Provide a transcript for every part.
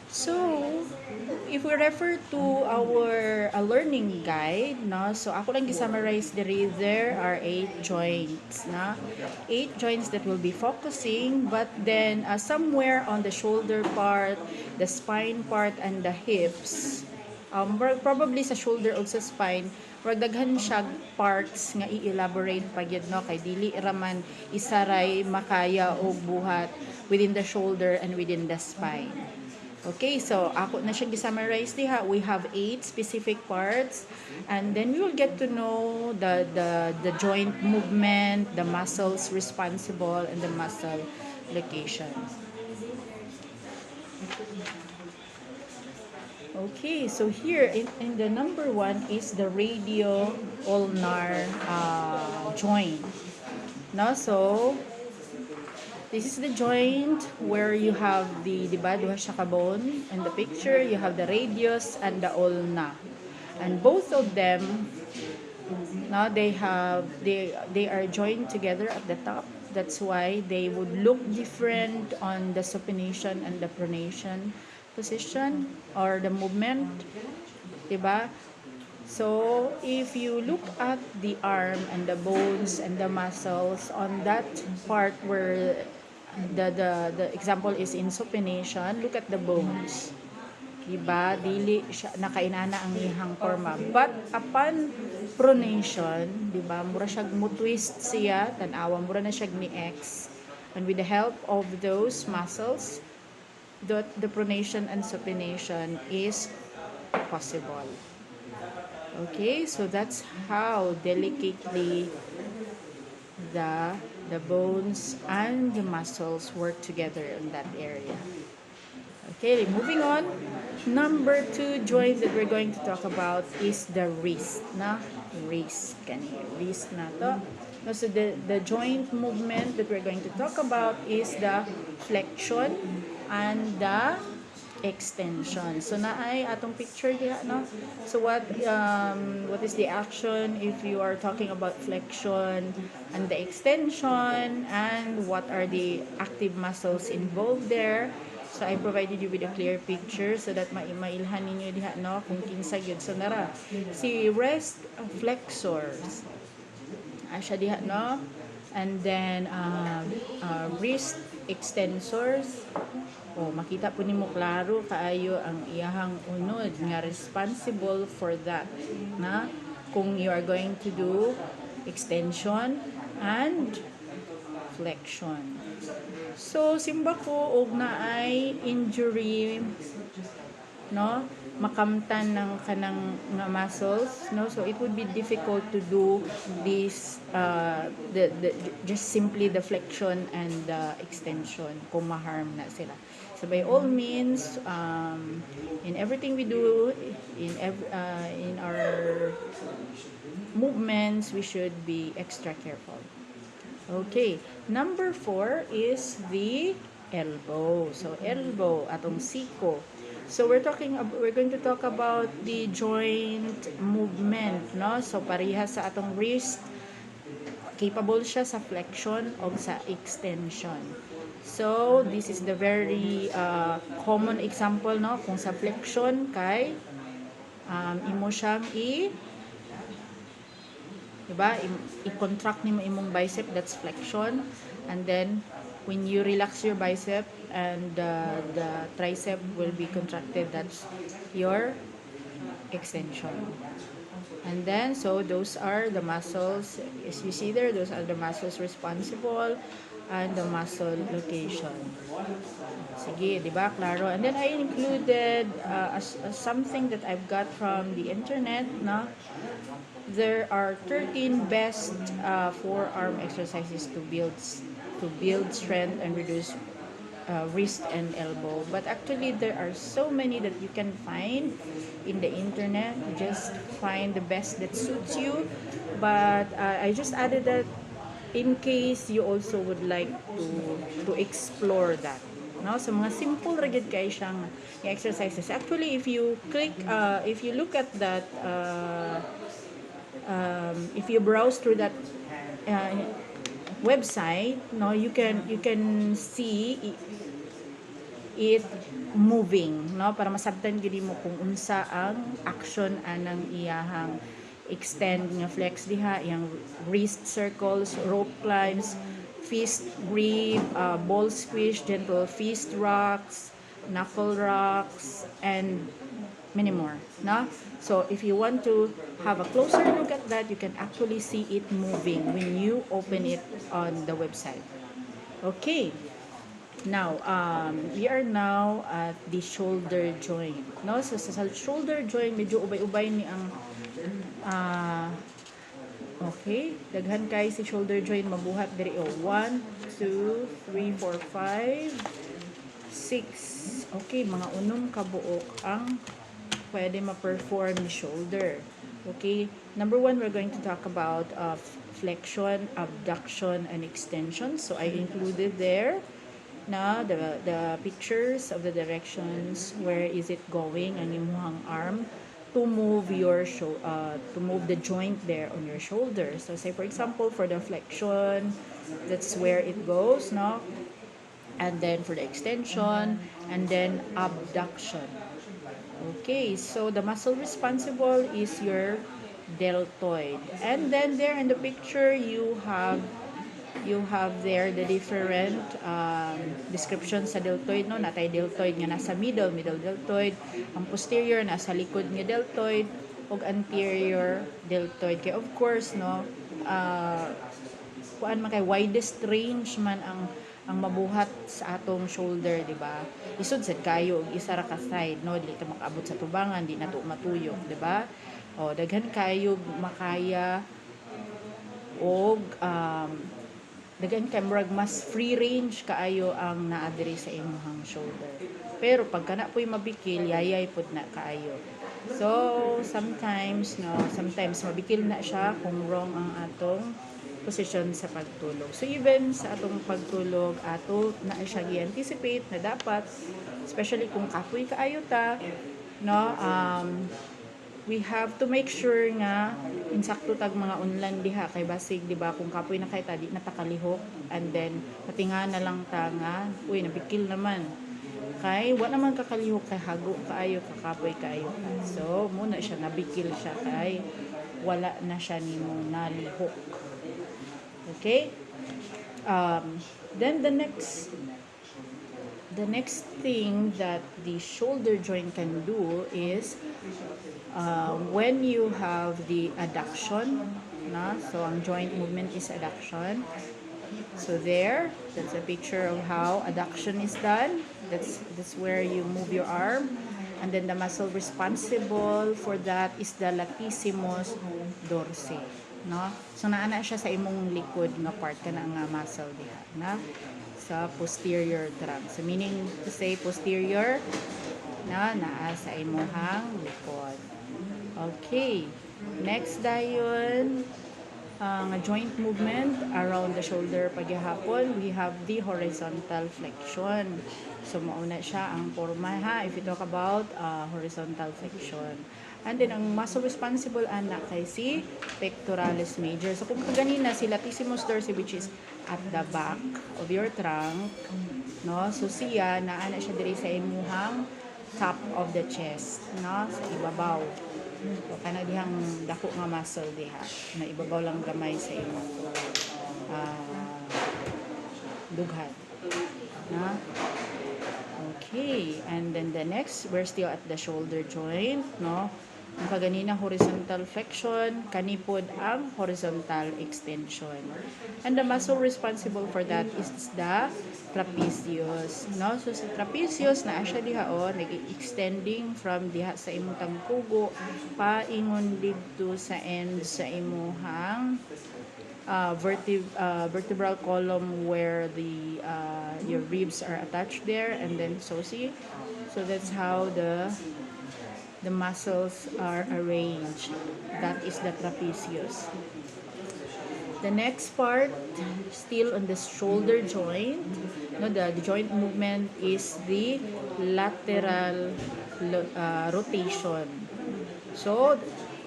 So, if we refer to our learning guide, no, so ako lang i-summarize there are 8 joints, na 8 joints that will be focusing, but then somewhere on the shoulder part, the spine part, and the hips, probably sa shoulder o sa spine, wag daghan siya parts nga i-elaborate pagyud, no, kay dili raman isaray makaya og buhat within the shoulder and within the spine. Okay, so ako na siya gi-summarize diha. We have 8 specific parts, and then we will get to know the joint movement, the muscles responsible, and the muscle location. Okay, so here in the number 1 is the radio-ulnar joint. No, so this is the joint where you have diba, duha siya ka bone in the picture. You have the radius and the ulna. And both of them, no, they are joined together at the top. That's why they would look different on the supination and the pronation position or the movement, diba? So, if you look at the arm and the bones and the muscles on that part where the example is in supination, look at the bones. Diba? Dili siya nakainana ang ihang forma. But upon pronation, diba? Mura siya mo-twist siya, tanawa, mura na siya ni X. And with the help of those muscles, the pronation and supination is possible. Okay, so that's how delicately the bones and the muscles work together in that area. Okay, moving on. Number 2 joint that we're going to talk about is the wrist. Na wrist kani wrist na to. No, so the joint movement that we're going to talk about is the flexion and the extension. So naay atong picture diha, no. So what is the action if you are talking about flexion and the extension, and what are the active muscles involved there? So I provided you with a clear picture so that mailhan ninyo diha, no, kung kinsa gyud. So nara si wrist flexors siya diha, no, and then wrist extensors. Makita po nimo klaro kaayo ang iyahang unod nga responsible for that, na kung you are going to do extension and flexion. So simba ko og naay injury, no, makamtan ng kanang nga muscles, no, so it would be difficult to do this just simply the flexion and the extension kung ma-harm na sila. So by all means, in everything we do, in our movements, we should be extra careful. Okay, number 4 is the elbow. So elbow, atong siko. So we're going to talk about the joint movement, no? So parehas sa atong wrist, capable siya sa flexion o sa extension. So this is the very common example, no? Kung sa flexion kay imo siyang diba? I-contract nimo imong bicep, that's flexion. And then when you relax your bicep and the tricep will be contracted, that's your extension. And then, so those are the muscles, as you see there, those are the muscles responsible and the muscle location. Sige, di ba? Klaro. And then I included something that I've got from the internet, no? There are 13 best forearm exercises to build strength and reduce wrist and elbow. But actually, there are so many that you can find in the internet. Just find the best that suits you. But I just added that in case you also would like to explore that. No, so mga simple ra gyud kay siyang exercises. Actually, if you look at that, if you browse through that website, no, you can see it moving, no, para masabtan gid mo kung unsa ang action anang iyahang extend nga flex diha, yang wrist circles, rope climbs, fist grip, ball squish, gentle fist rocks, knuckle rocks, and many more, no? So if you want to have a closer look at that, you can actually see it moving when you open it on the website. Okay. Now, we are now at the shoulder joint. No? So, sa shoulder joint, medyo ubay-ubay ni ang okay, daghan kay si shoulder joint mabuhat diri o 1, 2, 3, 4, 5, 6. Okay, mga unom ka buok ang pwede ma-perform ni shoulder. Okay, number 1, we're going to talk about flexion, abduction, and extension. So I included there na the pictures of the directions, where is it going ang imuhang arm to move to move the joint there on your shoulder. So say for example, for the flexion, that's where it goes, no? And then for the extension, and then abduction. Okay, so the muscle responsible is your deltoid. And then there in the picture, you have there the different descriptions sa deltoid, no? Natay deltoid nga nasa middle deltoid, ang posterior nasa likod nga deltoid, ug anterior deltoid. Kay of course, no, kuan man kay widest range man ang mabuhat sa atong shoulder, di ba? Isod sad kayo og isa ra ka side, no, dili ta makaabot sa tubangan, di nato matuyok, di ba? O daghan kayo makaya og daghan kay murag mas free range kaayo ang naa diri sa imong shoulder. Pero pag kana po'y mabikil, yayay pud na kaayo. So sometimes mabikil na siya kung wrong ang atong position sa pagtulog. So even sa atong pagtulog, ato na siya i-anticipate na dapat, especially kung kapoy kaayo ta, no, we have to make sure nga insakto tag mga unlan diha, kay basig di ba kung kapoy na kay ta di natakalihok, and then patinga na lang ta nga uy nabikil naman, kay wa naman kakalihok kay hago kaayo kakapoy kaayo ta. So muna siya nabikil siya kay wala na siya nimo nalihok. Okay, then the next thing that the shoulder joint can do is when you have the adduction, na, so ang joint movement is adduction. So that's a picture of how adduction is done. That's where you move your arm, and then the muscle responsible for that is the latissimus dorsi, no? So naana siya sa imong likod nga part kana nga muscle diha, na sa posterior trunk. So meaning to say posterior na naa sa imong likod. Okay, next dayon ang joint movement around the shoulder pagyahapon, we have the horizontal flexion. So mauna siya ang forma, ha, if you talk about horizontal flexion. And then ang muscle responsible ana kay si pectoralis major. So kung kaganina si latissimus dorsi, which is at the back of your trunk, no, so siya naana siya diri sa imuhang top of the chest, no, sa ibabaw. So kana dihang dako nga muscle diha na ibabaw lang gamay sa imong dughan, na. Okay, and then the next, we're still at the shoulder joint, no. Ang kaganina horizontal flexion, kanipod ang horizontal extension. And the muscle responsible for that is the trapezius, no. So sa trapezius na siya diha nag-extending from diha sa imong tangkugo paingon didto sa end sa imong vertebral column where the your ribs are attached there, and then so that's how the muscles are arranged. That is the trapezius. The next part, still on the shoulder joint, no, the joint movement is the lateral rotation. So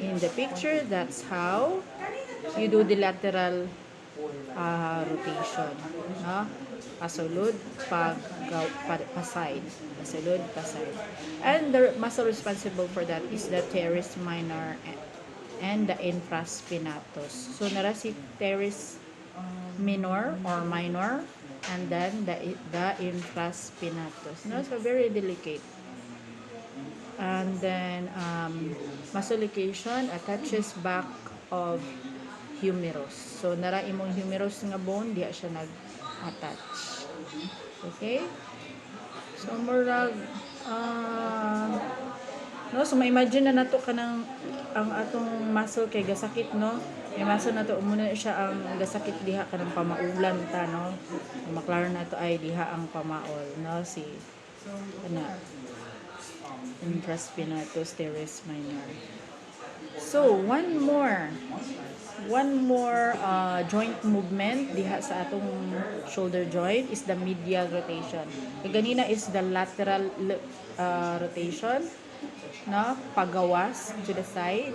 in the picture, that's how you do the lateral rotation, no? Pasulod, pag paside. Pasulod, paside. And the muscle responsible for that is the teres minor and the infraspinatus. So nara si teres minor or minor, and then the infraspinatus. No, so very delicate. And then muscle location attaches back of humerus. So nara imong humerus nga bone diha siya nag-attach. Okay? So murag no, so ma-imagine na nato kanang ang atong muscle kay gasakit, no. May muscle nato muna siya ang gasakit diha kanang pamaulan ta, no. Maklaro nato ay diha ang pamaol, no, si infraspinatus teres minor. So one more joint movement diha sa atong shoulder joint is the medial rotation. Ganina is the lateral rotation, no, pagawas to the side.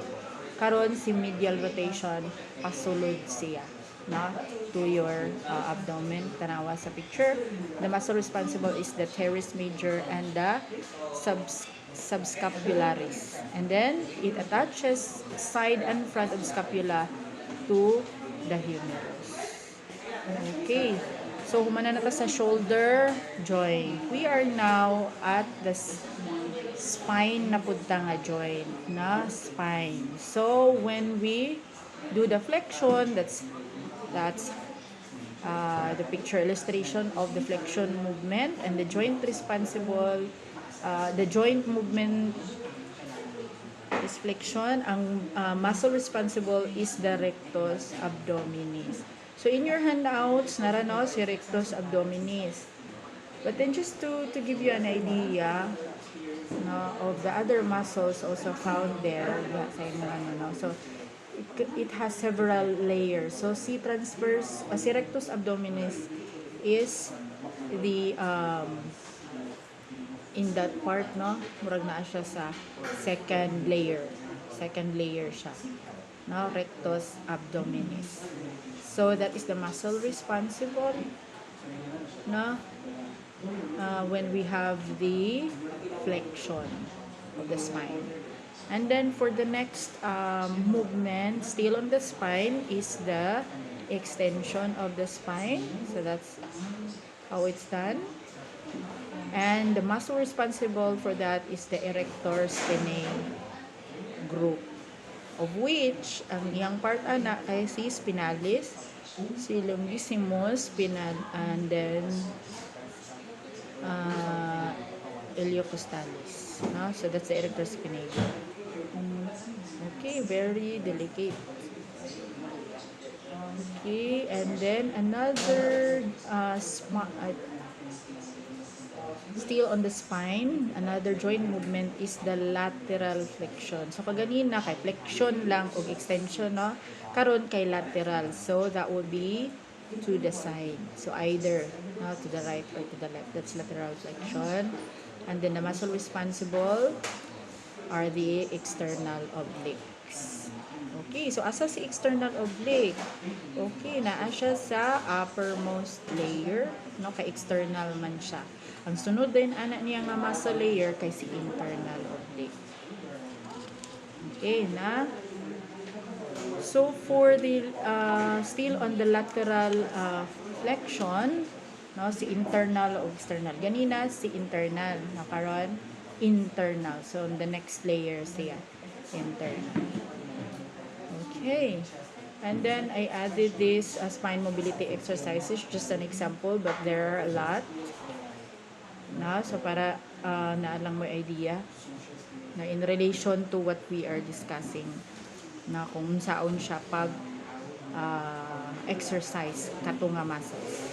Karon si medial rotation pasulod siya, no, to your abdomen. Tanawa sa picture. The muscle responsible is the teres major and the subscapularis, and then it attaches side and front of scapula to the humerus. Okay, so humana na ta sa shoulder joint. We are now at the spine na punta nga joint, na spine. So when we do the flexion, that's the picture illustration of the flexion movement, and the joint responsible, the joint movement is flexion. Ang muscle responsible is the rectus abdominis. So in your handouts, nara no si rectus abdominis. But then just to give you an idea, no, of the other muscles also found there, sa inyo no. So it has several layers. So si rectus abdominis is the in that part, no, murag naa siya sa second layer siya, no, rectus abdominis. So that is the muscle responsible, no, when we have the flexion of the spine. And then for the next movement, still on the spine, is the extension of the spine. So that's how it's done. And the muscle responsible for that is the erector spinae group, of which ang iyang part ana kay si spinalis, si longissimus, and then iliocostalis. No? So that's the erector spinae group. Okay, very delicate. Okay, and then another still on the spine, another joint movement is the lateral flexion. So kaganina kay flexion lang o extension, no, karon kay lateral. So that would be to the side. So either, no, to the right or to the left. That's lateral flexion. And then the muscle responsible are the external obliques. Okay, so asa si external oblique? Okay, naa siya sa uppermost layer, no, kay external man siya. Ang sunod din ana niya nga muscle layer kay si internal oblique. Okay na. So for the still on the lateral flexion, no, si internal o external. Ganina si internal, no, karon internal. So the next layer siya internal. Okay. And then I added this spine mobility exercises, just an example, but there are a lot. No, so para naalang mo idea na in relation to what we are discussing, na kung saon siya pag exercise kato nga muscles.